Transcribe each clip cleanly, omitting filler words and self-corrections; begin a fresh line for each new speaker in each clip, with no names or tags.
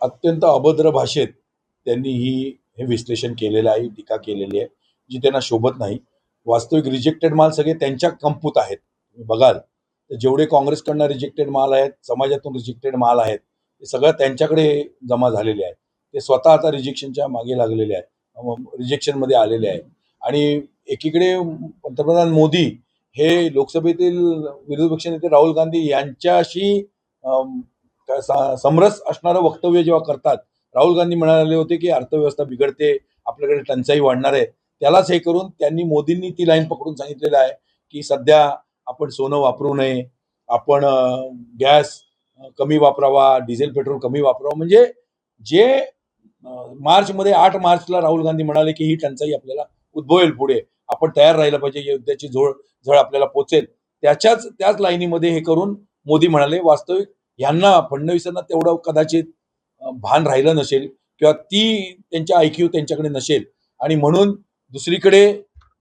अत्यंत अभद्र भाषेत त्यांनी हे विश्लेषण केलेलं आहे, टीका केलेली आहे, जी त्यांना शोभत नाही. वास्तविक रिजेक्टेड माल सगळे त्यांच्या कंपूत आहेत. तुम्ही बघाल तर जेवढे काँग्रेसकडनं रिजेक्टेड माल आहेत, समाजातून रिजेक्टेड माल आहेत, ते सगळं त्यांच्याकडे जमा झालेले आहेत. ते स्वतः आता रिजेक्शनच्या मागे लागलेले आहेत, रिजेक्शनमध्ये आलेले आहेत. आणि एकीकडे पंतप्रधान मोदी हे लोकसभेतील विरोधी पक्षनेते राहुल गांधी यांच्याशी समरस असणारं वक्तव्य जेव्हा करतात, राहुल गांधी म्हणाले होते की अर्थव्यवस्था बिघडते, आपल्याकडे टंचाई वाढणार आहे, त्यालाच हे करून त्यांनी मोदींनी ती लाईन पकडून सांगितलेलं आहे की सध्या आपण सोनं वापरू नये, आपण गॅस कमी वापरावा, डिझेल पेट्रोल कमी वापरावं. म्हणजे जे मार्चमध्ये 8 मार्चला राहुल गांधी म्हणाले की ही टंचाई आपल्याला उद्भवेल पुढे, आपण तयार राहिलं पाहिजे, युद्धाची झळ आपल्याला पोचेल, त्याच लाईनीमध्ये हे करून मोदी म्हणाले. वास्तविक यांना फडणवीसांना तेवढं कदाचित भान राहिलं नसेल किंवा ती त्यांच्या IQ त्यांच्याकडे नसेल, आणि म्हणून दुसरीकडे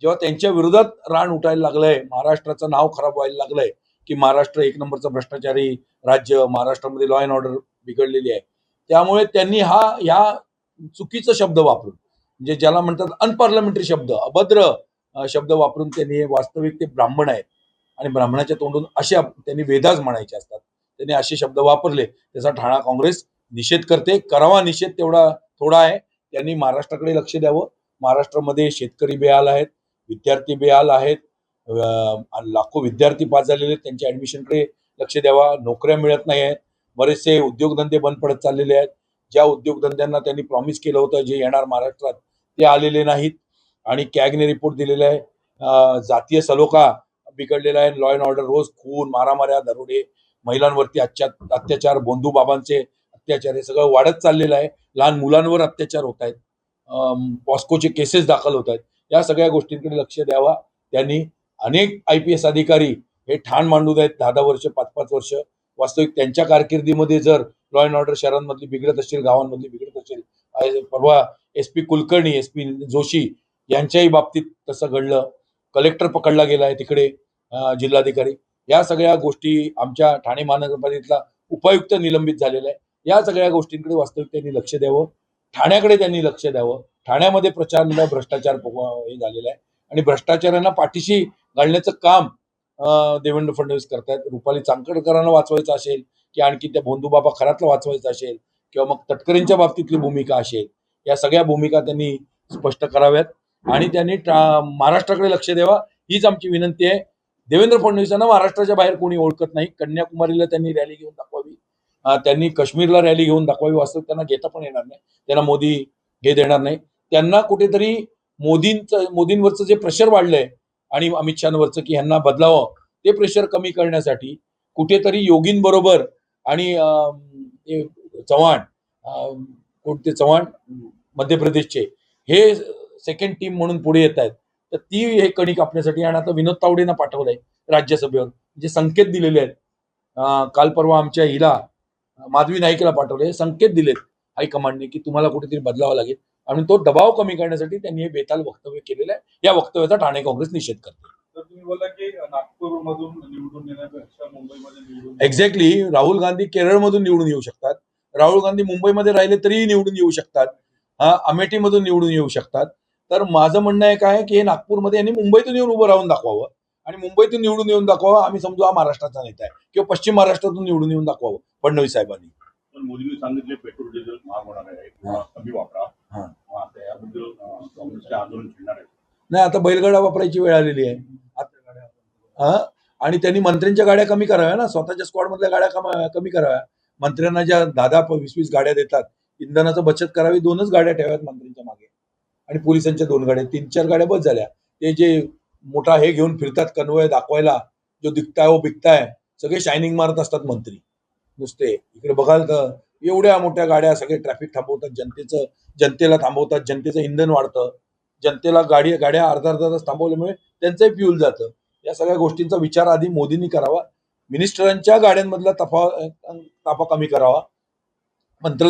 जेव्हा त्यांच्या विरोधात रान उठायला लागलंय, महाराष्ट्राचं नाव खराब व्हायला लागलंय की महाराष्ट्र एक नंबरचं भ्रष्टाचारी राज्य, महाराष्ट्रामध्ये लॉ अँड ऑर्डर बिघडलेली आहे, त्यामुळे त्यांनी ह्या चुकीचा शब्द वापरून, म्हणजे ज्याला म्हणतात अनपार्लमेंटरी शब्द, अभद्र शब्द वापरून त्यांनी, वास्तविक ते ब्राह्मण आहेत आणि ब्राह्मणाच्या तोंडून असे त्यांनी वेदास म्हणायचे असतात, त्यांनी असे शब्द वापरले. त्याचा ठाणा काँग्रेस निषेध करते. करावा निषेध, तेवढा थोडा आहे. त्यांनी महाराष्ट्राकडे लक्ष द्यावं. महाराष्ट्रामध्ये शेतकरी बेहाल आहेत, विद्यार्थी बेहाल आहेत, लाखो विद्यार्थी पास झालेले, त्यांच्या ऍडमिशनकडे लक्ष द्यावा. नोकऱ्या मिळत नाही आहेत, बरेचसे उद्योगधंदे बंद पडत चाललेले आहेत. ज्या उद्योगधंद्यांना त्यांनी प्रॉमिस केलं होतं जे येणार महाराष्ट्रात, ते आलेले नाहीत. आणि कॅगने रिपोर्ट दिलेला आहे, जातीय सलोखा बिघडलेला आहे, लॉ अँड ऑर्डर, रोज खून, मारामाऱ्या, दरोडे, महिलांवरती अत्याचार, बोंधू बाबांचे अत्याचार, हे सगळं वाढत चाललेलं आहे. लहान मुलांवर अत्याचार होत आहेत, पॉस्कोचे केसेस दाखल होत आहेत. या सगळ्या गोष्टींकडे लक्ष द्यावा त्यांनी. अनेक IPS अधिकारी हे ठाण मांडून आहेत, 10-10 वर्ष, 5-5 वर्ष. वास्तविक त्यांच्या कारकिर्दीमध्ये जर लॉ अँड ऑर्डर शहरांमधली बिघडत असेल, गावांमधली बिघडत असेल, परवा SP कुलकर्णी, SP जोशी यांच्याही बाबतीत तसं घडलं. कलेक्टर पकडला गेलाय तिकडे, जिल्हाधिकारी. या सगळ्या गोष्टी, आमच्या ठाणे महानगरपालिकेतला उपायुक्त निलंबित झालेला आहे. या सगळ्या गोष्टींकडे वास्तविक त्यांनी लक्ष द्यावं. ठाण्याकडे त्यांनी लक्ष द्यावं. ठाण्यामध्ये प्रचंड भ्रष्टाचार हे झालेला आहे आणि भ्रष्टाचारांना पाठीशी घालण्याचं काम देवेंद्र फडणवीस करतायत. रुपाली चाकणकरांना वाचवायचं असेल की आणखी त्या भोंदूबाबा खरातला वाचवायचं असेल किंवा मग तटकरेंच्या बाबतीतली भूमिका असेल, या सगळ्या भूमिका त्यांनी स्पष्ट कराव्यात आणि त्यांनी महाराष्ट्राकडे लक्ष द्यावा, हीच आमची विनंती आहे. देवेंद्र फडणवीसांना महाराष्ट्राच्या बाहेर कोणी ओळखत नाही. कन्याकुमारीला त्यांनी रॅली घेऊन दाखवावी, त्यांनी काश्मीरला रॅली घेऊन दाखवावी. वास्तविक त्यांना घेता पण येणार नाही, त्यांना मोदी हे देणार नाही. त्यांना कुठेतरी मोदींवरचं जे प्रेशर वाढलंय आणि अमित शहावरचं की यांना बदलावं, ते प्रेशर कमी करण्यासाठी कुठेतरी योगींबरोबर आणि चव्हाण, कोणते चव्हाण मध्य प्रदेशचे, हे सेकंड टीम म्हणून पुढे येत आहेत. तर ती हे कणी कापण्यासाठी, आणि आता विनोद तावडेंना पाठवलंय राज्यसभेवर, जे संकेत दिलेले आहेत. काल परवा आमच्या हिला माधवी नाईकला पाठवले, संकेत दिलेत हायकमांडने की तुम्हाला कुठेतरी बदलावं लागेल, आणि तो दबाव कमी करण्यासाठी त्यांनी हे बेताल वक्तव्य केलेलं आहे. या वक्तव्याचा ठाणे काँग्रेस निषेध करते.
तर तुम्ही बोलला की नागपूरमधून निवडून येण्यापेक्षा मुंबईमध्ये निवडून,
एक्झॅक्टली. राहुल गांधी केरळमधून निवडून येऊ शकतात, राहुल गांधी मुंबईमध्ये राहिले तरीही निवडून येऊ शकतात, अमेठीमधून निवडून येऊ शकतात. तर माझं म्हणणं आहे काय की हे नागपूरमध्ये यांनी मुंबईतून येऊन उभं राहून दाखवावं आणि मुंबईतून निवडून येऊन दाखवावं. आम्ही समजू हा महाराष्ट्राचा नेता आहे, किंवा पश्चिम महाराष्ट्रातून निवडून येऊन दाखवावं फडणवीस साहेबांनी.
पण मोदींनी सांगितले पेट्रोल डिझेल महाग होणार आहे, कमी वापरा, त्याबद्दल काँग्रेसचे आंदोलन छेडणार आहे.
नाही, आता बैलगाडा वापरायची वेळ आलेली आहे. आणि त्यांनी मंत्र्यांच्या गाड्या कमी कराव्या ना, स्वतःच्या स्क्वॉड मधल्या गाड्या कमी कराव्या. मंत्र्यांना ज्या 10-10-20-20 गाड्या देतात, इंधनाचं बचत करावी, 2च गाड्या ठेवाव्यात मंत्र्यांच्या मागे, आणि पोलिसांच्या 2 गाड्या, 3-4 गाड्या बस झाल्या. ते जे मोठा हे घेऊन फिरतात कन्वय दाखवायला, जो दिखताय वो बिकताय, सगळे शायनिंग मारत असतात मंत्री नुसते. इकडे बघाल तर एवढ्या मोठ्या गाड्या, सगळे ट्रॅफिक थांबवतात, जनतेला थांबवतात, जनतेचं इंधन वाढतं, जनतेला गाड्या अर्धा तास थांबवल्यामुळे त्यांचंही फ्युल जातं. या सगळ्या गोष्टींचा विचार आधी मोदींनी करावा. मिनिस्टरांच्या गाड्यांमधला ताफा कमी करावा,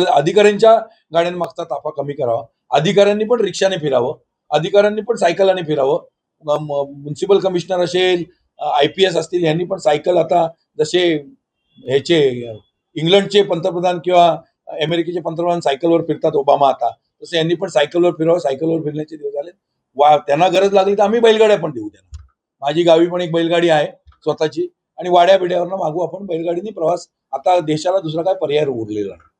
अधिकाऱ्यांच्या गाड्यांमागचा ताफा कमी करावा. अधिकाऱ्यांनी पण रिक्षाने फिरावं, अधिकाऱ्यांनी पण सायकलाने फिरावं. म्युन्सिपल कमिशनर असेल, IPS असतील, यांनी पण सायकल, आता जसे ह्याचे इंग्लंडचे पंतप्रधान किंवा अमेरिकेचे पंतप्रधान सायकलवर फिरतात ओबामा आता, तसं यांनी पण सायकलवर फिरावं. सायकलवर फिरण्याचे दिवस आले. त्यांना गरज लागली तर आम्ही बैलगाड्या पण देऊ त्यांना. माझी गावी पण एक बैलगाडी आहे स्वतःची, आणि वाड्या बिड्यावरनं मागू आपण बैलगाडीने प्रवास. आता देशाला दुसरा काय पर्याय उरलेला नाही.